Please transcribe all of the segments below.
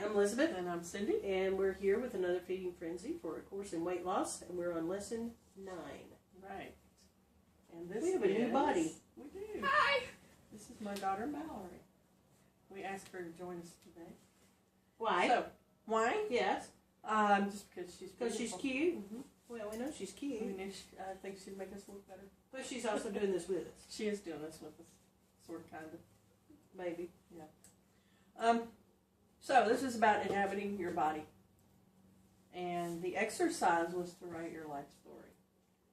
I'm Elizabeth. And I'm Cindy. And we're here with another Feeding Frenzy for a course in weight loss, and we're on lesson 9. Right. And this We have a new body. We do. Hi! This is my daughter, Mallory. We asked her to join us today. Why? So, why? Yes. Just because she's beautiful. Because she's cute? Mm-hmm. Well, we know she's cute. I think she'd make us look better. But she's also doing this with us. She is doing this with us. Sort of, kind of. Maybe. Yeah. So, this is about inhabiting your body. And the exercise was to write your life story.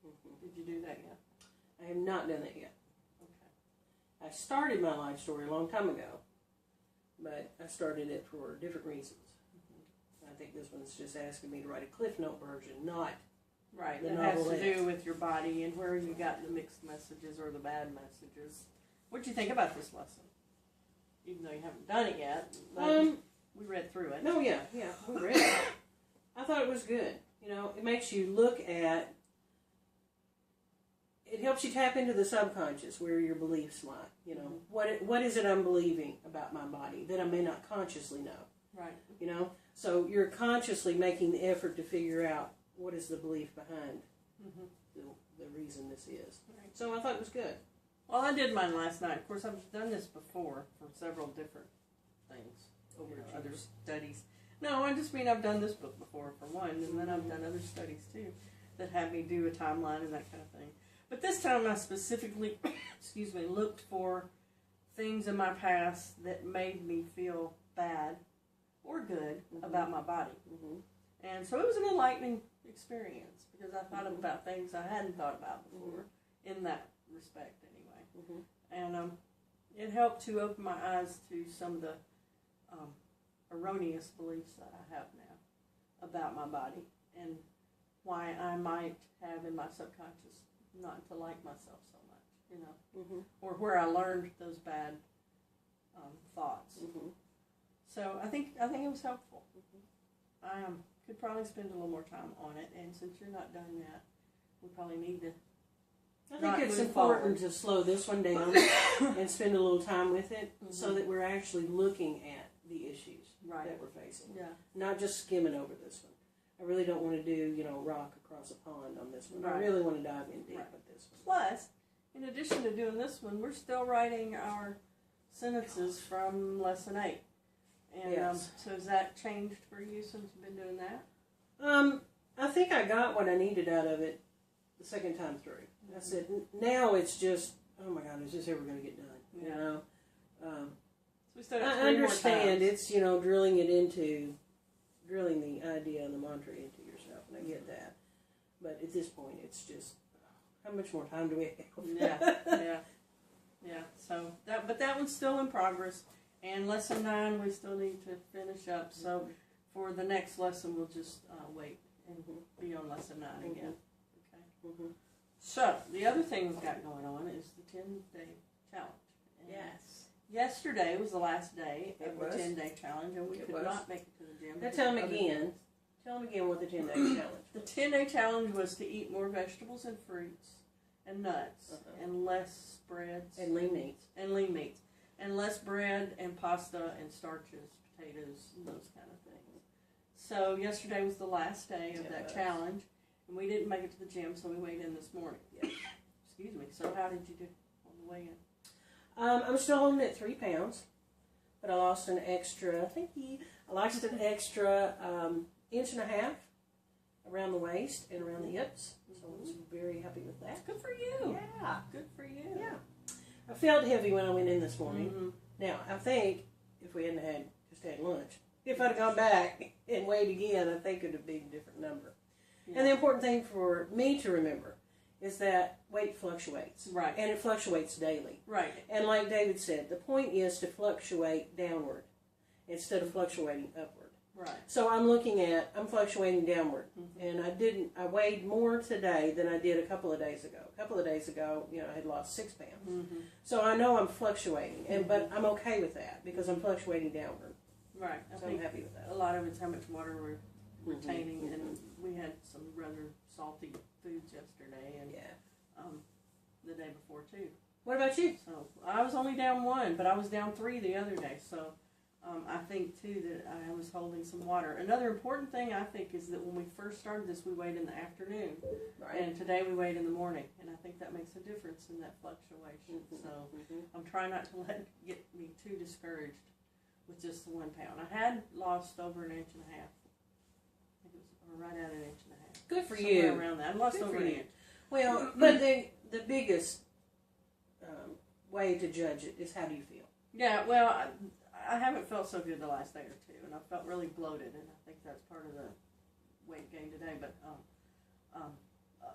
Mm-hmm. Did you do that yet? I have not done that yet. Okay. I started my life story a long time ago, but I started it for different reasons. Mm-hmm. I think this one's just asking me to write a Cliff Note version, not right. the It novelette. has to do with your body and where you got the mixed messages or the bad messages. What did you think about this lesson? Even though you haven't done it yet, we read through it. No, yeah, we read it. I thought it was good. You know, it makes you look at, it helps you tap into the subconscious where your beliefs lie. You know, what is it I'm believing about my body that I may not consciously know? Right. You know, so you're consciously making the effort to figure out what is the belief behind the reason this is. Right. So I thought it was good. Well, I did mine last night. Of course, I've done this before for several different things, other studies. No, I just mean I've done this book before for one, and then I've done other studies too that have me do a timeline and that kind of thing. But this time I specifically, looked for things in my past that made me feel bad or good about my body. Mm-hmm. And so it was an enlightening experience because I thought about things I hadn't thought about before in that respect anyway. Mm-hmm. And it helped to open my eyes to some of the erroneous beliefs that I have now about my body and why I might have in my subconscious not to like myself so much, or where I learned those bad thoughts. Mm-hmm. So I think it was helpful. I could probably spend a little more time on it, and since you're not done yet, we probably need to. I think it's important to slow this one down and spend a little time with it so that we're actually looking at the issues that we're facing. Yeah. Not just skimming over this one. I really don't want to do, rock across a pond on this one. Right. I really want to dive in deep with this one. Plus, in addition to doing this one, we're still writing our sentences from Lesson 8. And so has that changed for you since you've been doing that? I think I got what I needed out of it the second time through. I said, now it's just, oh my God, is this ever going to get done? Yeah. You know? So we still I understand it's, drilling the idea and the mantra into yourself, and I get that. But at this point, it's just, how much more time do we have? Yeah. So that one's still in progress. And Lesson 9, we still need to finish up. So for the next lesson, we'll just wait and be on Lesson 9 again. Okay. So the other thing we've got going on is the 10-day challenge. And yes. Yesterday was the last day of the 10-day challenge, and we could not make it to the gym. Now tell them again. Tell them again what the 10-day challenge was. The 10-day challenge was to eat more vegetables and fruits and nuts and less breads. And lean meats. And less bread and pasta and starches, potatoes, and those kind of things. So yesterday was the last day of that challenge, and we didn't make it to the gym, so we weighed in this morning. Excuse me. So how did you do on the weigh-in? I'm still holding at 3 pounds, but I lost an extra, inch and a half around the waist and around the hips. So I was very happy with that. Good for you. Yeah. Good for you. Yeah. I felt heavy when I went in this morning. Now, I think if we hadn't just had lunch, if I'd have gone back and weighed again, I think it would have been a different number. Yeah. And the important thing for me to remember is that weight fluctuates. Right. And it fluctuates daily. Right. And like David said, the point is to fluctuate downward instead of fluctuating upward. Right. So I'm fluctuating downward. And I weighed more today than I did a couple of days ago. A couple of days ago, I had lost 6 pounds. So I know I'm fluctuating, but I'm okay with that because I'm fluctuating downward. Right. So I'm happy with that. A lot of it's how much water we're retaining, and we had some rather salty foods yesterday, and the day before too. What about you? So I was only down 1, but I was down 3 the other day. So I think too that I was holding some water. Another important thing I think is that when we first started this, we weighed in the afternoon, Right. and today we weighed in the morning, and I think that makes a difference in that fluctuation. So I'm trying not to let it get me too discouraged with just the 1 pound. I had lost over 1.5 inches. I think it was right at 1.5 inches. Good for Somewhere you. around that. I lost Good over for an you. inch. Well, but the biggest way to judge it is how do you feel? Yeah, well, I haven't felt so good the last day or two, and I felt really bloated, and I think that's part of the weight gain today. But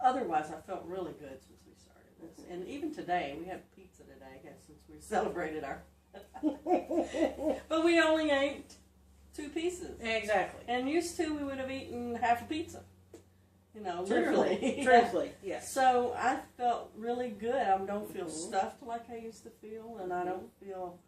otherwise, I felt really good since we started this. And even today, we had pizza today, I guess, since we celebrated our... But we only ate 2 pieces. Exactly. And used to, we would have eaten half a pizza. You know, Truthfully. literally. Truthfully, yes. So I felt really good. I don't feel stuffed like I used to feel, and I don't feel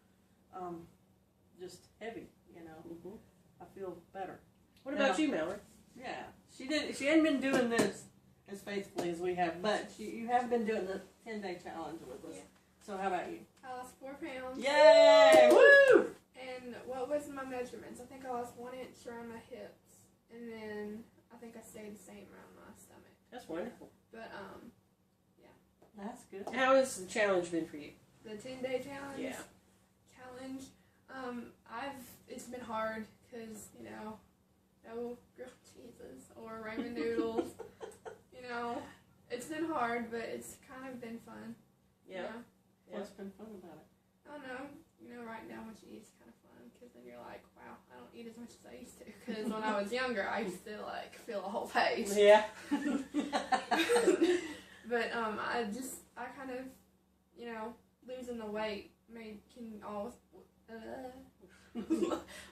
just heavy. You know, I feel better. What about you, Mallory? Yeah, she hadn't been doing this as faithfully as we have, but you have been doing the 10-day challenge with us. Yeah. So how about you? I lost 4 pounds. Yay! Woo! And what was my measurements? I think I lost 1 inch around my hips, and then I think I stayed the same around my stomach. That's wonderful. But That's good. How has the challenge been for you? the 10-day challenge. Yeah. Challenge. It's been hard because no grilled cheeses or ramen noodles. It's been hard, but it's kind of been fun. Yeah. What's been fun about it? I don't know. Right now what you eat is kind of fun because then you're like, wow, I don't eat as much as I used to. Because when I was younger, I used to fill a whole face. Yeah. But I kind of, losing the weight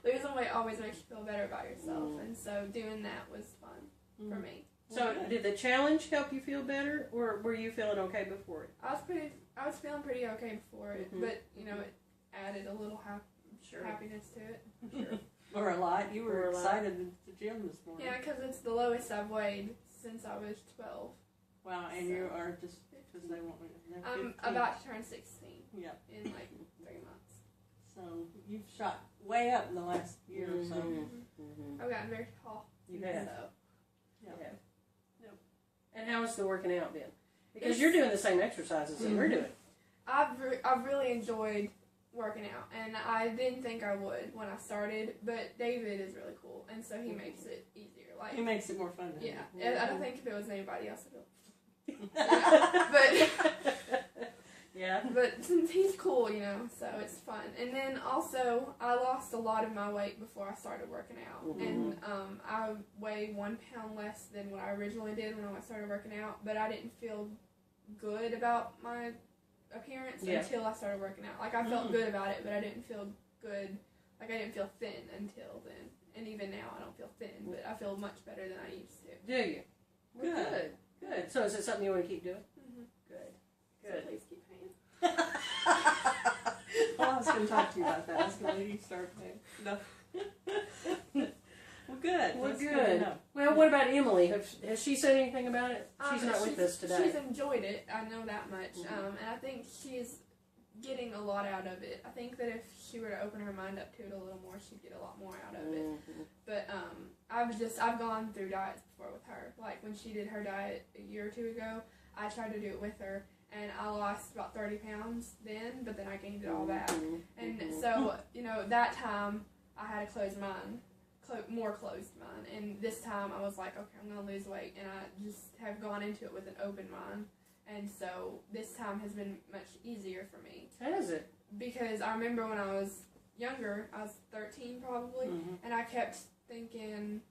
losing weight always makes you feel better about yourself, and so doing that was fun for me. So did the challenge help you feel better, or were you feeling okay before it? I was feeling pretty okay before it, but it added a little happiness to it. Sure. Or a lot. You were excited at the gym this morning. Yeah, because it's the lowest I've weighed since I was 12. Wow, and you are just because they want me. I'm about to turn 16. Yeah. In 3 months. So you've shot way up in the last year or so. I've gotten very tall. You have. So. You have. Yep. And how's the working out been? Because you're doing the same exercises that we're doing. I've really enjoyed working out, and I didn't think I would when I started, but David is really cool, and so he makes it easier. He makes it more fun. Yeah, I don't think if it was anybody else, but since he's cool, so it's fun. And then also, I lost a lot of my weight before I started working out, and I weigh 1 pound less than what I originally did when I started working out, but I didn't feel good about my appearance until I started working out. I felt good about it, but I didn't feel good. I didn't feel thin until then. And even now, I don't feel thin, but I feel much better than I used to. Do you? Well, good. So is it something you want to keep doing? Good. So please keep paying. Well, I was going to talk to you about that. I was going to let you start paying. No. Well, good. Well, That's good. Well, what about Emily? Has she said anything about it? She's not with us today. She's enjoyed it. I know that much. And I think she's getting a lot out of it. I think that if she were to open her mind up to it a little more, she'd get a lot more out of it. But I've gone through diets before with her. Like when she did her diet a year or 2 ago, I tried to do it with her, and I lost about 30 pounds then, but then I gained it all back. And so, that time I had a closed mind, more closed mind. And this time I was like, okay, I'm going to lose weight, and I just have gone into it with an open mind. And so this time has been much easier for me. Has it? Because I remember when I was younger, I was 13 probably, and I kept thinking,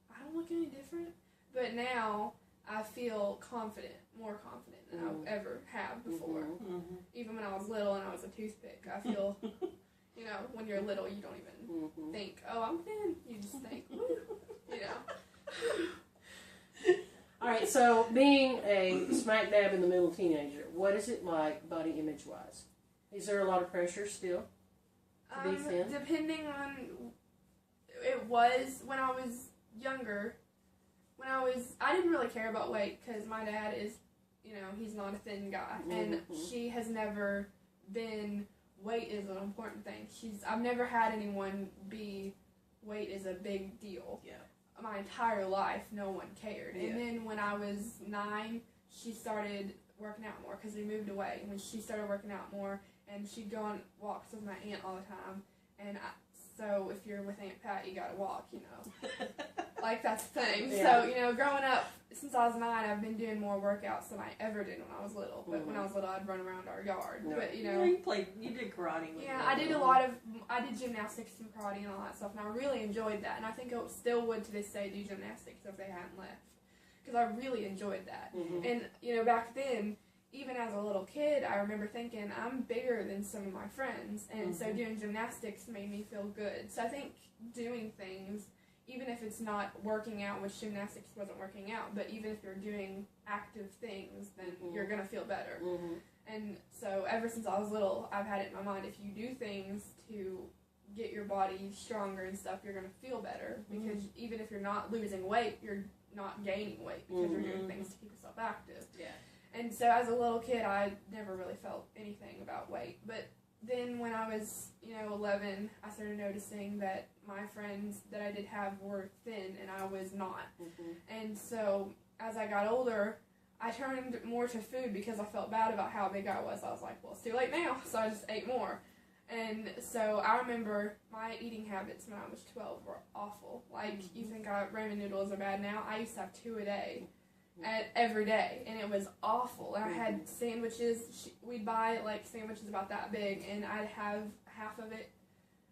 I don't look any different. But now I feel confident, more confident than I ever have before. Even when I was little and I was a toothpick, I feel, when you're little, you don't even think, oh, I'm thin. You just think, woo, All right, so being a smack dab in the middle teenager, what is it like body image wise? Is there a lot of pressure still to be thin? Depending on, it was when I was younger. I didn't really care about weight because my dad is, he's not a thin guy, and she has never been weight is an important thing. I've never had anyone be, weight is a big deal. Yeah. My entire life, no one cared. Yeah. And then when I was 9, she started working out more because we moved away. And when she started working out more, and she'd go on walks with my aunt all the time. And so if you're with Aunt Pat, you gotta walk, you know. Like, that's the thing. Yeah. So, you know, growing up, since I was 9, I've been doing more workouts than I ever did when I was little. But when I was little, I'd run around our yard. No. But, you know. You did karate. Yeah, I did I did gymnastics and karate and all that stuff, and I really enjoyed that. And I think I still would to this day do gymnastics if they hadn't left. Because I really enjoyed that. Mm-hmm. And, you know, back then, even as a little kid, I remember thinking, I'm bigger than some of my friends. And so doing gymnastics made me feel good. So I think doing things, even if it's not working out, which gymnastics wasn't working out, but even if you're doing active things, then you're going to feel better. Mm-hmm. And so ever since I was little, I've had it in my mind, if you do things to get your body stronger and stuff, you're going to feel better. Because even if you're not losing weight, you're not gaining weight because you're doing things to keep yourself active. Yeah. And so as a little kid, I never really felt anything about weight. But then when I was, 11, I started noticing that my friends that I did have were thin and I was not. Mm-hmm. And so as I got older, I turned more to food because I felt bad about how big I was. I was like, well, it's too late now, so I just ate more. And so I remember my eating habits when I was 12 were awful. Like, you think ramen noodles are bad now? I used to have 2 a day. Every day, and it was awful. And I had sandwiches. We'd buy sandwiches about that big, and I'd have half of it.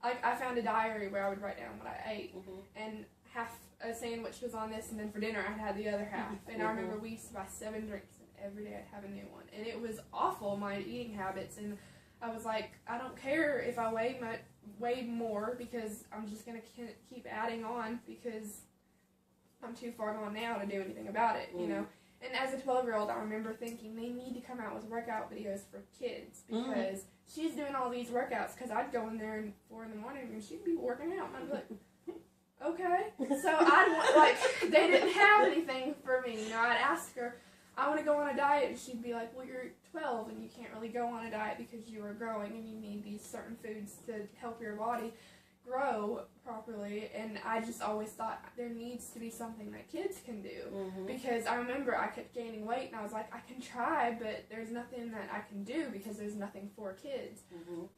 I found a diary where I would write down what I ate, and half a sandwich was on this, and then for dinner I'd have the other half. And I remember we used to buy 7 drinks, and every day I'd have a new one, and it was awful, my eating habits. And I was like, I don't care if I weigh more because I'm just gonna keep adding on because I'm too far gone now to do anything about it, you know. And as a 12-year-old, I remember thinking they need to come out with workout videos for kids because she's doing all these workouts. Because I'd go in there at 4 in the morning and she'd be working out, and I'd be like, okay. So they didn't have anything for me. I'd ask her, I want to go on a diet, and she'd be like, well, you're 12 and you can't really go on a diet because you are growing and you need these certain foods to help your body grow properly. And I just always thought there needs to be something that kids can do because I remember I kept gaining weight and I was like, I can try, but there's nothing that I can do because there's nothing for kids.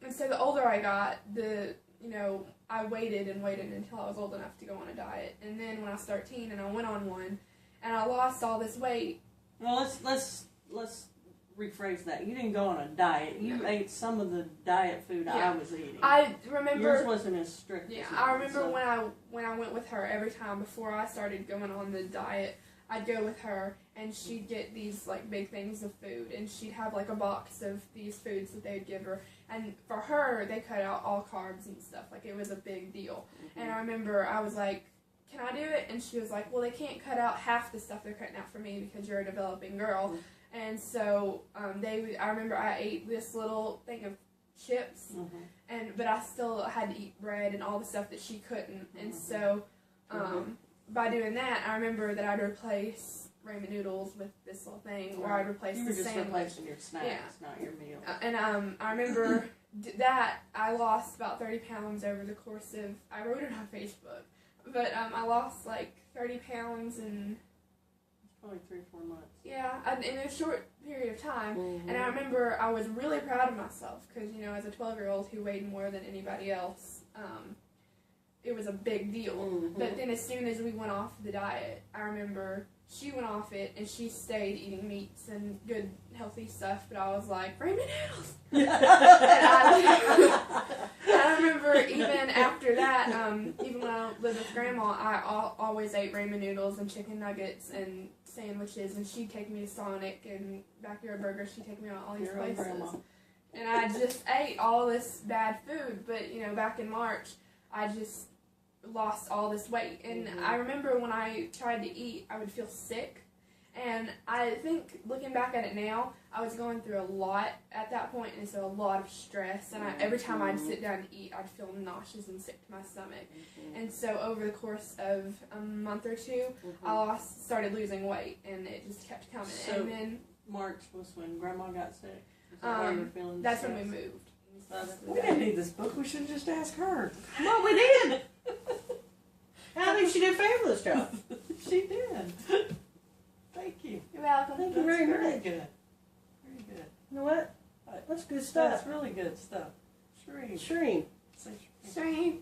And so the older I got, I waited until I was old enough to go on a diet. And then when I was 13 and I went on one and I lost all this weight. Well, let's rephrase that. You didn't go on a diet. You ate some of the diet food I was eating. I remember yours wasn't as strict. Yeah, as mine, I remember when I went with her every time before I started going on the diet. I'd go with her and she'd get these big things of food, and she'd have a box of these foods that they'd give her. And for her, they cut out all carbs and stuff. It was a big deal. And I remember I was like, can I do it? And she was like, well, they can't cut out half the stuff they're cutting out for me because you're a developing girl. And so I remember I ate this little thing of chips, but I still had to eat bread and all the stuff that she couldn't. And so by doing that, I remember that I'd replace ramen noodles with this little thing, or I'd replace the sandwich. You were just replacing your snacks, not your meal. And I remember that I lost about 30 pounds over the course of, I wrote it on Facebook, but I lost 30 pounds in probably 3 or 4 months. Yeah, in a short period of time. And I remember I was really proud of myself because, as a 12-year-old who weighed more than anybody else, it was a big deal. But then as soon as we went off the diet, I remember she went off it and she stayed eating meats and good, healthy stuff, but I was like, ramen noodles! And I remember even after that, even when I lived with Grandma, I always ate ramen noodles and chicken nuggets and sandwiches, and she'd take me to Sonic and Backyard Burger. She'd take me out all these places. Grandma. And I just ate all this bad food, but, back in March, I just lost all this weight. And I remember when I tried to eat, I would feel sick. And I think, looking back at it now, I was going through a lot at that point, and so a lot of stress. And every time I'd sit down to eat, I'd feel nauseous and sick to my stomach. And so over the course of a month or 2, I started losing weight, and it just kept coming. So and then March was when Grandma got sick? That's when we moved. We didn't need this book. We should have just asked her. Well, we did. I think she did a fabulous job. She did. Thank you. You're welcome. Thank you That's very very much. good. Very good. You know what? That's good stuff. That's really good stuff. Shereen. Shreen. Say Shereen. Strange.